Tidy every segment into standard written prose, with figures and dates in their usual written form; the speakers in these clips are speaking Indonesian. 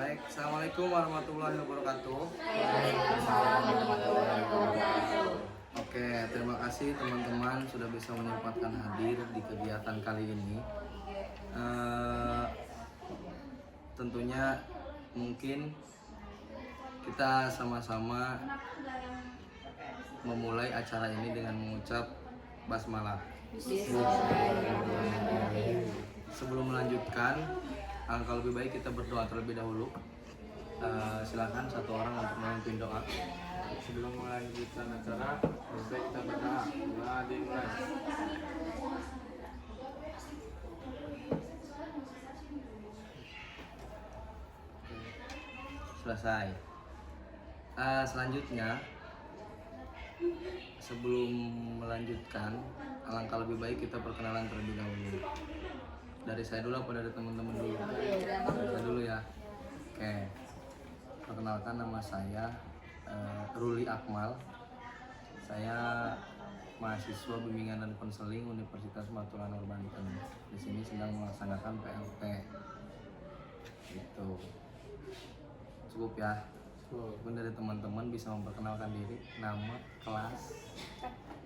baik. Assalamualaikum warahmatullahi wabarakatuh. Waalaikumsalam warahmatullahi wabarakatuh. Oke, terima kasih teman-teman sudah bisa menyempatkan hadir di kegiatan kali ini. Tentunya mungkin kita sama-sama memulai acara ini dengan mengucap basmalah. Sebelum melanjutkan, alangkah lebih baik kita berdoa terlebih dahulu. Silakan satu orang untuk memimpin doa. Sebelum melanjutkan acara, lebih baik kita berdoa. Dimulai. Selesai. Selanjutnya, sebelum melanjutkan, alangkah lebih baik kita perkenalan terlebih dahulu. Dari saya dulu apa dari teman-teman dulu? Saya dulu ya. Oke. Perkenalkan, nama saya Ruli Akmal. Saya mahasiswa bimbingan dan konseling Universitas Matulanur Banten. Di sini sedang melaksanakan PLP. Gitu. Cukup ya. Mungkin dari teman-teman bisa memperkenalkan diri, nama, kelas.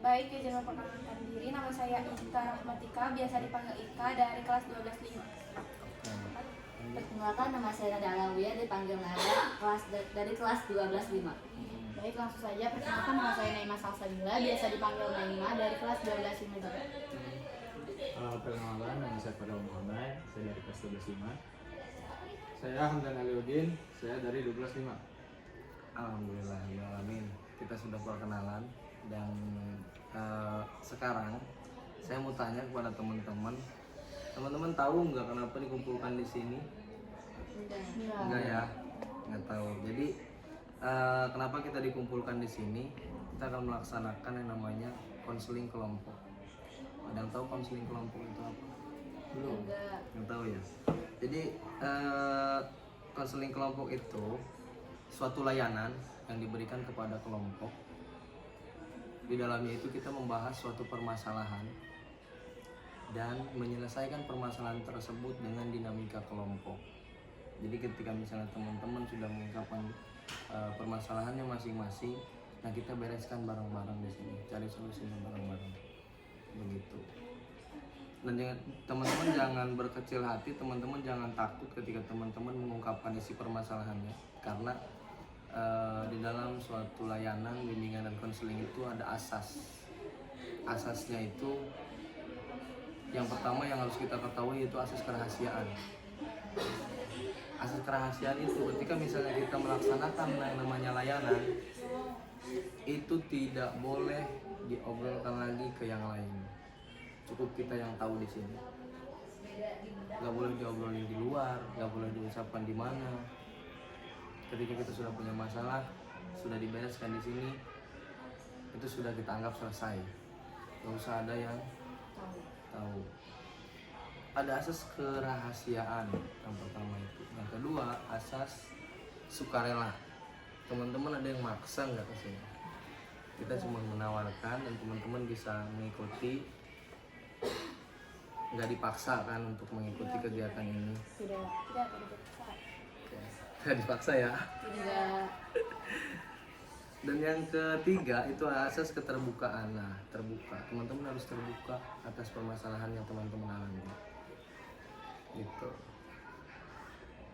Baik, izin memperkenalkan diri. Nama saya Ita Rahmatika, biasa dipanggil Ika, dari kelas 12.5. Perkenalkan, nama saya Nada Alawiyah, dipanggil Nada, dari kelas 12.5. Baik, langsung saja. Perkenalkan, nama saya Naima Salsabila, biasa dipanggil Naima, dari kelas 12.5 juga. Perkenalkan, nama saya Fadil Muhammad, saya dari kelas 12.5. Saya Hamdan Aliuddin, saya dari 12.5. Alhamdulillahirrahmanirrahim. Kita sudah perkenalan dan sekarang saya mau tanya kepada teman-teman. Teman-teman tahu nggak kenapa dikumpulkan di sini? Enggak ya, nggak tahu. Jadi kenapa kita dikumpulkan di sini? Kita akan melaksanakan yang namanya konseling kelompok. Ada yang tahu konseling kelompok itu apa? Belum. Nggak tahu ya. Jadi konseling kelompok itu suatu layanan yang diberikan kepada kelompok. Di dalamnya itu kita membahas suatu permasalahan dan menyelesaikan permasalahan tersebut dengan dinamika kelompok. Jadi ketika misalnya teman-teman sudah mengungkapkan permasalahannya masing-masing, nah kita bereskan bareng-bareng di sini, cari solusinya bareng-bareng. Begitu. Dan teman-teman jangan berkecil hati, teman-teman jangan takut ketika teman-teman mengungkapkan isi permasalahannya, karena di dalam suatu layanan bimbingan dan konseling itu ada asasnya itu yang pertama yang harus kita ketahui yaitu asas kerahasiaan. Asas kerahasiaan itu ketika misalnya kita melaksanakan yang namanya layanan itu tidak boleh diobrolkan lagi ke yang lain, cukup kita yang tahu di sini. Nggak boleh diobrolin di luar, nggak boleh diucapkan di mana. Ketika kita sudah punya masalah, sudah dibereskan di sini, itu sudah kita anggap selesai. Gak usah ada yang tahu. Ada asas kerahasiaan yang pertama itu. Yang kedua, asas sukarela. Teman-teman ada yang maksa nggak ke sini? Kita cuma menawarkan dan teman-teman bisa mengikuti. Nggak dipaksa kan untuk mengikuti kegiatan ini. Tidak dipaksa. Nggak dipaksa ya. Tidak. Dan yang ketiga itu asas keterbukaan. Nah, terbuka. Teman-teman harus terbuka atas permasalahan yang teman-teman alami. Gitu.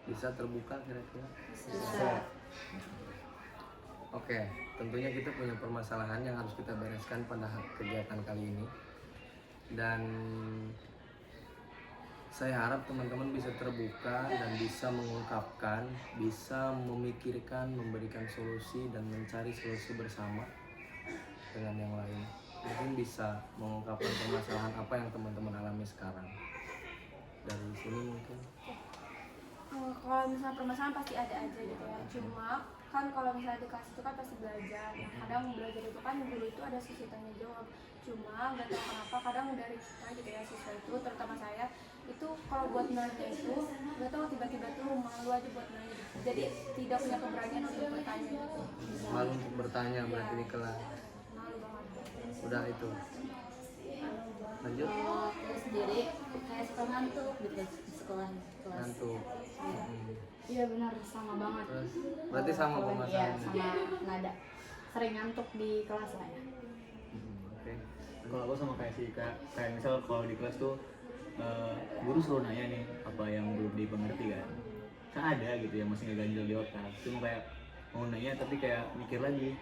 Bisa terbuka kira-kira? Bisa. Oke, tentunya kita punya permasalahan yang harus kita bereskan pada kegiatan kali ini. Dan saya harap teman-teman bisa terbuka dan bisa mengungkapkan, bisa memikirkan, memberikan solusi dan mencari solusi bersama dengan yang lain. Mungkin bisa mengungkapkan permasalahan apa yang teman-teman alami sekarang. Dari sini mungkin. Kalau misalnya permasalahan pasti ada aja gitu ya. Cuma kan kalau misalnya di kelas itu kan pasti belajar. Nah, kadang belajar itu kan guru itu ada sisi tanya jawab. Cuma nggak tahu kenapa kadang dari kita gitu ya siswa itu, terutama saya itu kalau buat nanya itu nggak tahu tiba-tiba tuh malu aja buat nanya. Jadi tidak punya keberanian untuk bertanya gitu. Malu untuk bertanya berarti di kelas. Malu banget. Udah itu. Lanjut. Terus sendiri kayak suka ngantuk gitu di sekolah kelas. Ngantuk. Iya benar, sama banget. Terus berarti sama Iya, permasalahannya. sama nada. Sering ngantuk di kelas lah ya. Oke. Kalau aku sama kayak si Kak, kayak misal kalau di kelas tuh guru selalu nanya nih apa yang belum dipengerti kan. Kan ada gitu yang masih ngeganjel di otak. Cuma kayak mau nanya tapi kayak mikir lagi,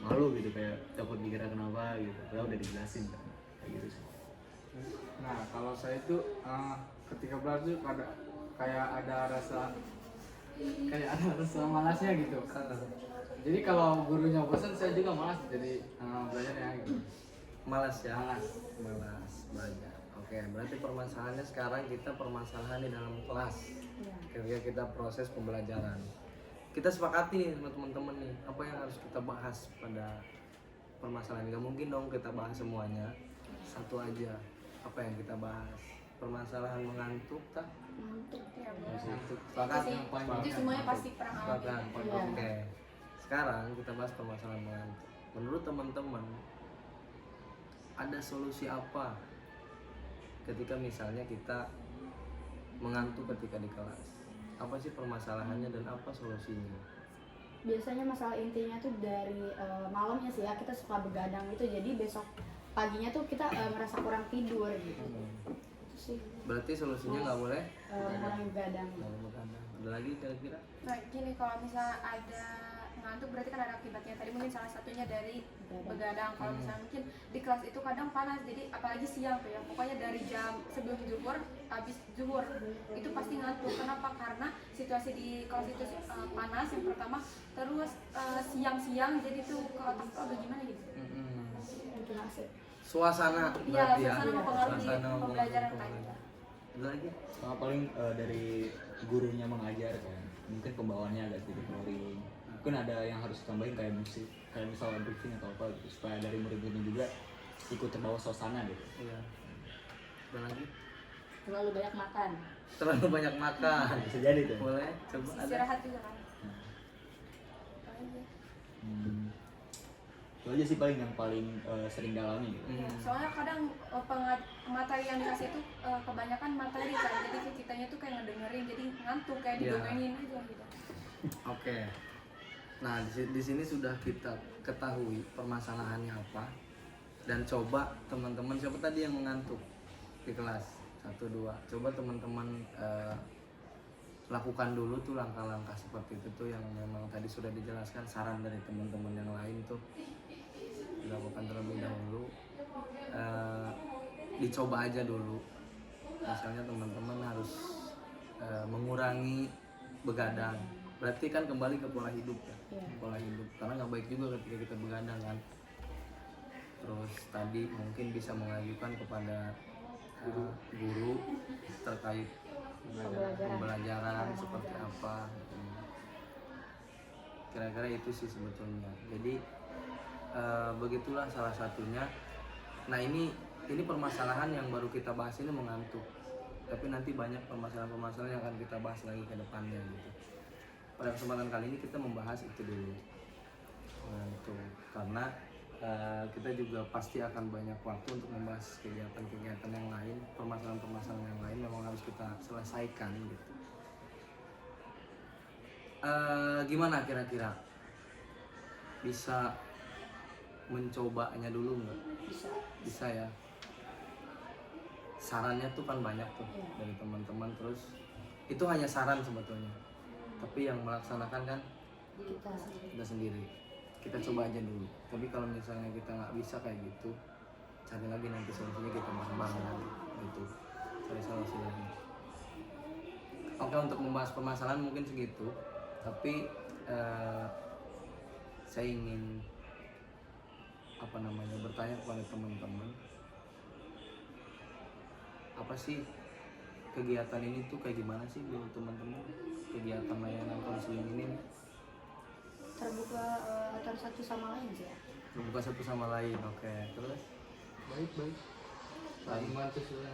malu gitu, kayak takut dikira kenapa gitu. Padahal udah dijelasin kan, kayak gitu sih. Nah, kalau saya itu ketika belajar tuh kayak ada rasa malasnya gitu. Jadi kalau gurunya bosan, saya juga malas jadi belajarnya gitu. Malas ya? Malas. Malas belajar. Oke, berarti permasalahannya sekarang kita permasalahan di dalam kelas. Ketika kita proses pembelajaran. Kita sepakati nih sama teman-teman nih, apa yang harus kita bahas pada permasalahan. Gak mungkin dong kita bahas semuanya. Satu aja. Apa yang kita bahas? Permasalahan mengantuk kah? Ngantuk. Ya, Mengantuk. Sepakat? itu semuanya pasti pernah Sepakat. ngalamin. Iya. Oke. Sekarang kita bahas permasalahan mengantuk. Menurut teman-teman, ada solusi apa ketika misalnya kita mengantuk ketika di kelas? Apa sih permasalahannya dan apa solusinya? Biasanya masalah intinya tuh dari malamnya sih ya, kita suka begadang gitu, jadi besok paginya tuh kita merasa kurang tidur gitu. Itu sih Berarti solusinya nggak boleh kurang begadang. nggak boleh begadang. Ada lagi kira-kira? Nah, gini, kalau misalnya ada ngantuk berarti kan ada akibatnya. Tadi mungkin salah satunya dari begadang. Kalau misalnya mungkin di kelas itu kadang panas, jadi apalagi siang tuh ya. Pokoknya dari jam sebelum zuhur, habis zuhur itu pasti ngantuk. Kenapa? Karena situasi di kelas itu panas yang pertama, terus siang-siang jadi tuh ke otak tuh agak gimana gitu. Mungkin asik. Suasana Iya, berarti ya. suasana mempengaruhi Suasana pembelajaran mempengaruhi. tadi. Ada lagi? Sama paling dari gurunya mengajar kan, mungkin pembawaannya agak sedikit boring. Mungkin ada yang harus tambahin kayak musik, kayak misalnya briefing atau apa gitu, supaya dari murid-muridnya juga ikut terbawa suasana gitu. Iya. Ada lagi? Terlalu banyak makan. Terlalu banyak makan. Bisa jadi tuh. Boleh? Coba ada. Istirahat juga kan. Apa aja. Itu aja sih paling yang paling sering dalami gitu. Ya, soalnya kadang materi yang dikasih itu kebanyakan materi kan, jadi kitanya tuh kayak ngedengerin, jadi ngantuk kayak Iya. didongengin aja gitu. Oke. Nah, di sini sudah kita ketahui permasalahannya apa dan coba teman-teman, siapa tadi yang mengantuk di kelas 1, 2, coba teman-teman lakukan dulu tuh langkah-langkah seperti itu tuh yang memang tadi sudah dijelaskan, saran dari teman-teman yang lain tuh dilakukan terlebih dahulu. Dicoba aja dulu, misalnya teman-teman harus mengurangi begadang, berarti kan kembali ke pola hidup ya. Pola hidup, karena nggak baik juga ketika kita begadang kan. Terus tadi mungkin bisa mengajukan kepada guru terkait pembelajaran seperti apa. Kira-kira itu sih sebetulnya. Jadi begitulah salah satunya. Nah, ini permasalahan yang baru kita bahas ini mengantuk. Tapi nanti banyak permasalahan-permasalahan yang akan kita bahas lagi ke depannya gitu. Pada kesempatan kali ini kita membahas itu dulu. Mengantuk. Karena kita juga pasti akan banyak waktu untuk membahas kegiatan-kegiatan yang lain, permasalahan-permasalahan yang lain memang harus kita selesaikan gitu. Gimana kira-kira? Bisa mencobanya dulu nggak? Bisa ya. Sarannya tuh kan banyak tuh dari teman-teman, terus itu hanya saran sebetulnya. Tapi yang melaksanakan kan kita sendiri. Kita coba aja dulu. Tapi kalau misalnya kita nggak bisa kayak gitu, cari lagi nanti solusinya, kita bareng-bareng lagi gitu. Cari solusi lagi. Oke, untuk membahas permasalahan mungkin segitu. Tapi saya ingin bertanya kepada teman-teman, apa sih kegiatan ini tuh kayak gimana sih menurut teman-teman, kegiatan layanan konseling ini Terbuka antara satu sama lain sih ya. terbuka satu sama lain. Oke, terus baik Saling bantu sudah.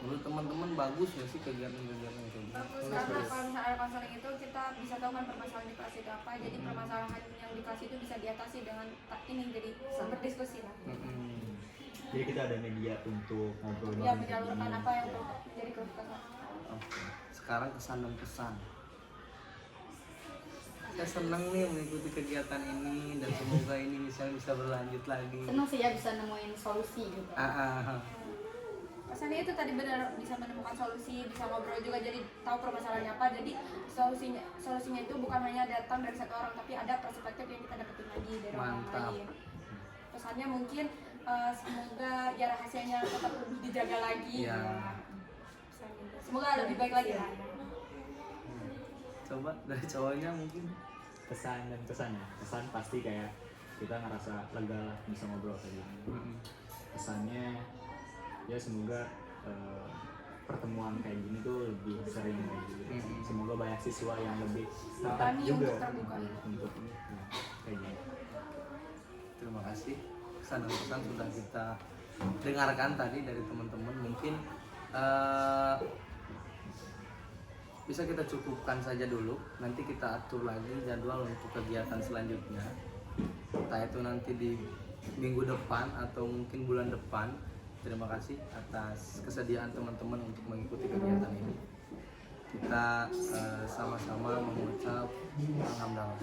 menurut teman-teman bagus nggak sih kegiatan-kegiatan itu? Bagus, karena kalau misalnya ada konseling itu kita bisa tahu kan permasalahan di kelas itu apa, jadi permasalahan yang di kelas itu bisa diatasi dengan ini, jadi berdiskusi lah. Jadi kita ada media untuk ngobrol Ya, menyalurkan apa yang jadi keluh kesah. Oke. Sekarang kesan dan pesan kita senang nih mengikuti kegiatan ini dan semoga ini misalnya bisa berlanjut lagi. Seneng sih ya bisa nemuin solusi gitu. Pesannya itu tadi benar, bisa menemukan solusi, bisa ngobrol juga, jadi tahu permasalahannya apa. Jadi solusinya itu bukan hanya datang dari satu orang, tapi ada perspektif yang kita dapetin lagi dari orang Mantap. lain. Pesannya mungkin semoga ya rahasianya tetap lebih dijaga lagi. Iya. Pesannya. Semoga lebih baik lagi lah. Coba dari cowoknya mungkin. Kesan dan kesannya. Kesan pasti kayak kita ngerasa lega lah bisa ngobrol kayak gini. Kesannya ya semoga pertemuan kayak gini tuh lebih sering kayak gitu. Semoga banyak siswa yang lebih tertarik Berani juga untuk terbuka. untuk kayak gini. Terima kasih kesan dan pesan sudah kita dengarkan tadi dari teman-teman. Mungkin bisa kita cukupkan saja dulu, nanti kita atur lagi jadwal untuk kegiatan selanjutnya, entah itu nanti di minggu depan atau mungkin bulan depan. Terima kasih atas kesediaan teman-teman untuk mengikuti kegiatan ini. Kita sama-sama mengucap alhamdulillah.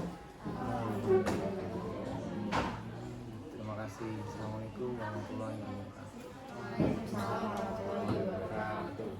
Terima kasih. Assalamualaikum warahmatullahi wabarakatuh. Waalaikumsalam warahmatullahi wabarakatuh.